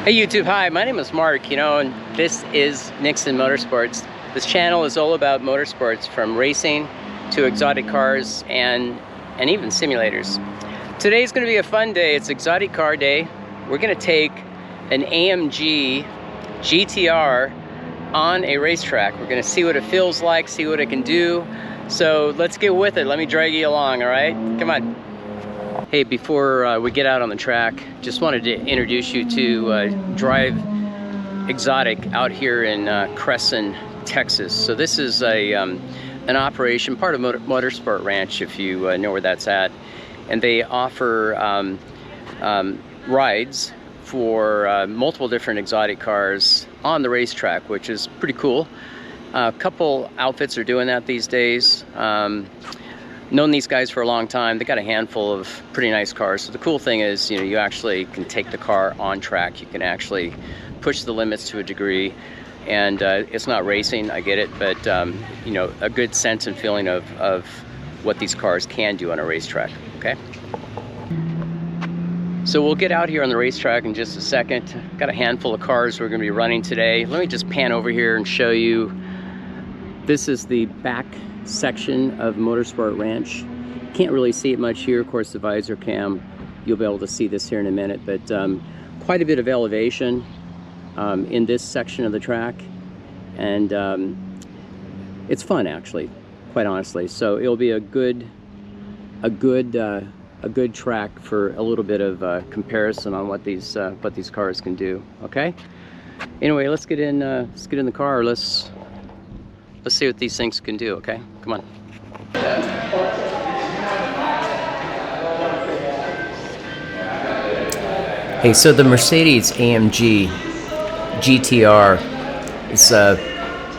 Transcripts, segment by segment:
Hey YouTube, hi, my name is Mark, and this is Nixon Motorsports. This channel is all about motorsports, from racing to exotic cars and even simulators. Today's going to be a fun day. It's exotic car day. We're going to take an AMG GT-R on a racetrack. We're going to see what it feels like, see what it can do. So let's get with it. Let me drag you along, all right? Come on. Hey, before we get out on the track, just wanted to introduce you to DriveXotic out here in Cresson, Texas. So this is an operation, part of Motorsports Ranch, if you know where that's at. And they offer rides for multiple different exotic cars on the racetrack, which is pretty cool. A couple outfits are doing that these days. Known these guys for a long time. They got a handful of pretty nice cars. So the cool thing is, you actually can take the car on track. You can actually push the limits to a degree, and it's not racing, I get it, but a good sense and feeling of what these cars can do on a racetrack. Okay. So we'll get out here on the racetrack in just a second. Got a handful of cars we're going to be running today. Let me just pan over here and show you. This is the back section of Motorsports Ranch. Can't really see it much here. Of course, the visor cam, you'll be able to see this here in a minute, but quite a bit of elevation in this section of the track, and it's fun, actually, quite honestly. So it'll be a good track for a little bit of comparison on what these cars can do. Okay. Anyway, let's get in the car. Let's see what these things can do, okay? Come on. Hey, so the Mercedes AMG GT-R is a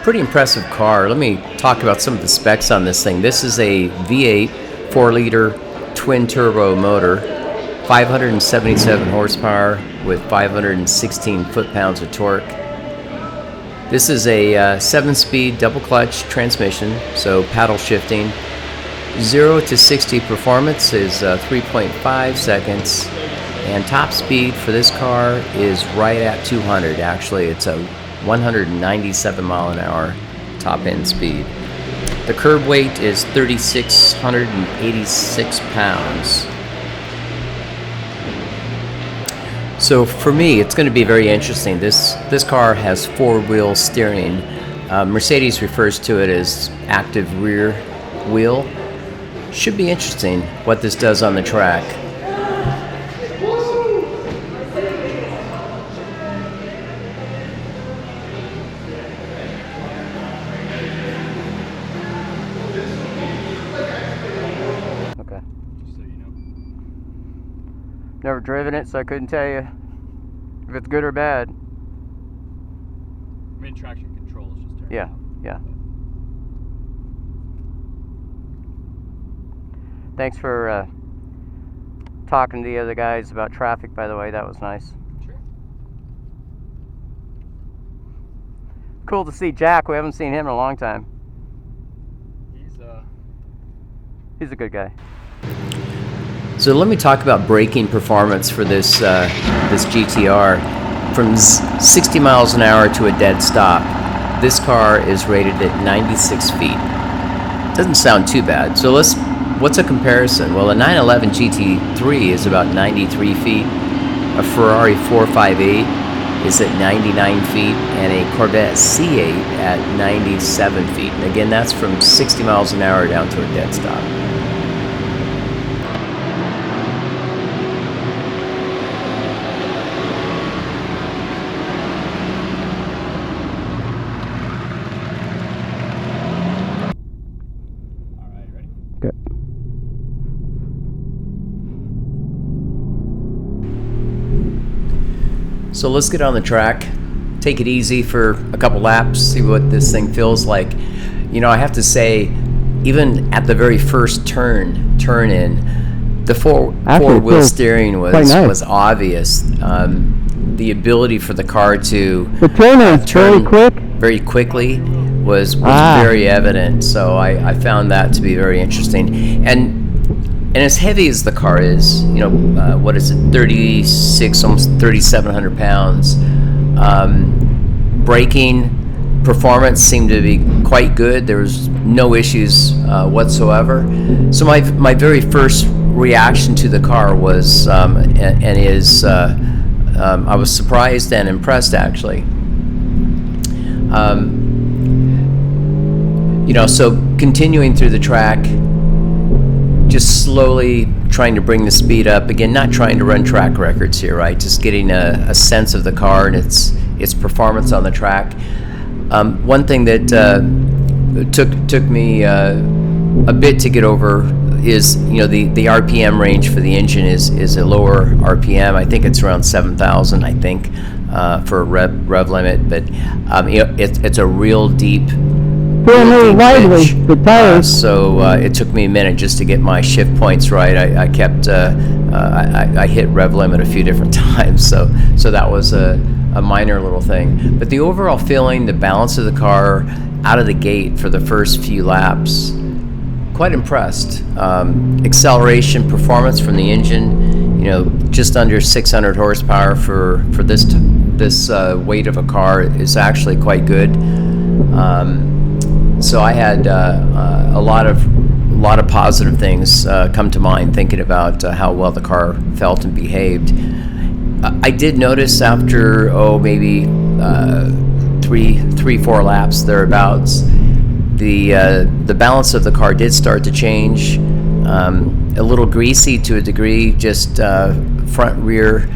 pretty impressive car. Let me talk about some of the specs on this thing. This is a V8 4-liter twin-turbo motor, 577 horsepower with 516 foot-pounds of torque. This is a 7-speed double-clutch transmission, so paddle shifting. 0 to 60 performance is 3.5 seconds, and top speed for this car is right at 200. Actually, it's a 197 mile an hour top-end speed. The curb weight is 3,686 pounds. So for me, it's going to be very interesting. This car has 4-wheel steering. Mercedes refers to it as active rear wheel. Should be interesting what this does on the track. Okay. Just so you know. Never driven it, so I couldn't tell you if it's good or bad. I mean, traction control is just terrible. Yeah. Thanks for talking to the other guys about traffic, by the way. That was nice. Sure. Cool to see Jack. We haven't seen him in a long time. He's a good guy. So let me talk about braking performance for this GT-R. From 60 miles an hour to a dead stop, this car is rated at 96 feet. Doesn't sound too bad. So what's a comparison? Well, a 911 GT3 is about 93 feet. A Ferrari 458 is at 99 feet, and a Corvette C8 at 97 feet. And again, that's from 60 miles an hour down to a dead stop. Good. So let's get on the track, take it easy for a couple laps, see what this thing feels like. I have to say, even at the very first turn in, the four-wheel steering was obvious. The ability for the car to turn very quickly was very evident. So I found that to be very interesting. And And as heavy as the car is, you know, what is it, 36, almost 3,700 pounds, braking performance seemed to be quite good. There was no issues whatsoever. So my very first reaction to the car was I was surprised and impressed, actually. You know, so continuing through the track, just slowly trying to bring the speed up. Again, not trying to run track records here, right? Just getting a sense of the car and its performance on the track. One thing that took me a bit to get over is, you know, the RPM range for the engine is a lower RPM. I think it's around 7,000, I think, for a rev limit. But you know, it's a real deep. Lively, the tires. So it took me a minute just to get my shift points right. I kept I hit rev limit a few different times, so that was a minor little thing. But the overall feeling, the balance of the car out of the gate for the first few laps, quite impressed. Acceleration, performance from the engine, you know, just under 600 horsepower for this weight of a car is actually quite good. So I had a lot of positive things come to mind thinking about how well the car felt and behaved. I did notice after maybe 3-4 laps thereabouts, the balance of the car did start to change. A little greasy to a degree, just front rear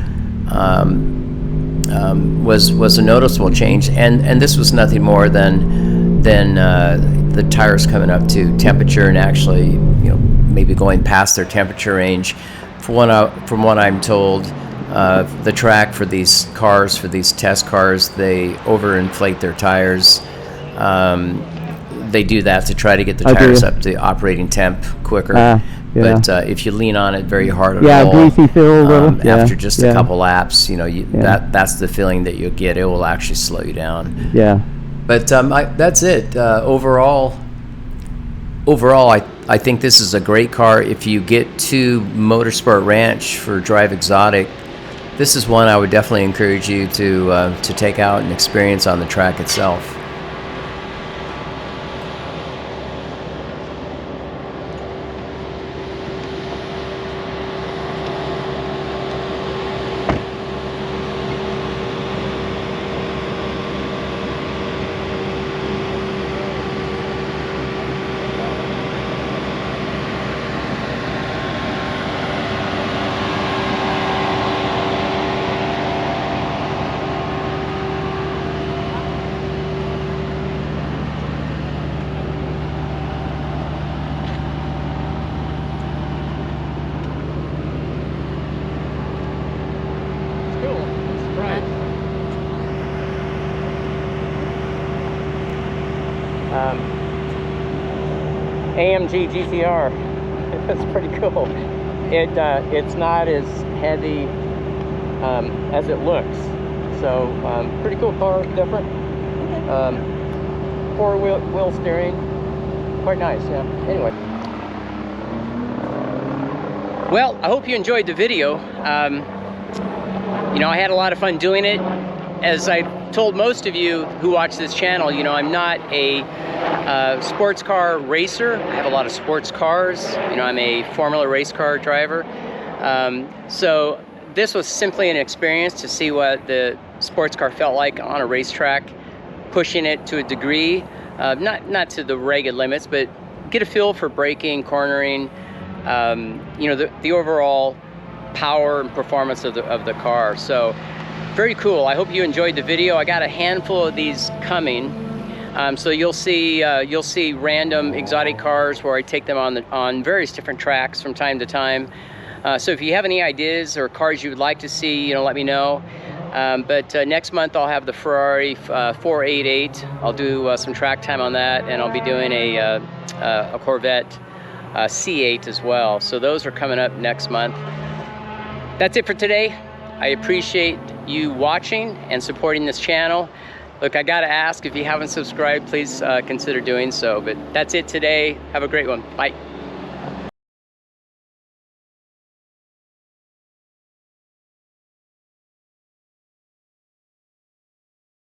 was a noticeable change, and this was nothing more than the tires coming up to temperature and actually, you know, maybe going past their temperature range. From what I'm told, the track for these cars, for these test cars, they overinflate their tires. They do that to try to get the tires up to operating temp quicker. Yeah. But if you lean on it very hard at all, greasy feel. after just a couple laps, you know, that's the feeling that you'll get. It will actually slow you down. Yeah. But that's it. Overall, I think this is a great car. If you get to Motorsports Ranch for DriveXotic, this is one I would definitely encourage you to take out and experience on the track itself. AMG GT-R. It's pretty cool. It's not as heavy as it looks. So pretty cool car, different. Four-wheel steering, quite nice. Yeah. Anyway. Well, I hope you enjoyed the video. You know, I had a lot of fun doing it. As I told most of you who watch this channel, you know, I'm not a sports car racer. I have a lot of sports cars. You know, I'm a Formula race car driver. So this was simply an experience to see what the sports car felt like on a racetrack, pushing it to a degree, not to the ragged limits, but get a feel for braking, cornering, you know, the overall power and performance of the car. So very cool. I hope you enjoyed the video. I got a handful of these coming. So you'll see random exotic cars where I take them on various different tracks from time to time. So if you have any ideas or cars you would like to see, you know, let me know. But next month I'll have the Ferrari 488. I'll do some track time on that, and I'll be doing a Corvette C8 as well. So those are coming up next month. That's it for today. I appreciate you watching and supporting this channel. Look, I gotta ask, if you haven't subscribed, please consider doing so. But that's it today. Have a great one. Bye.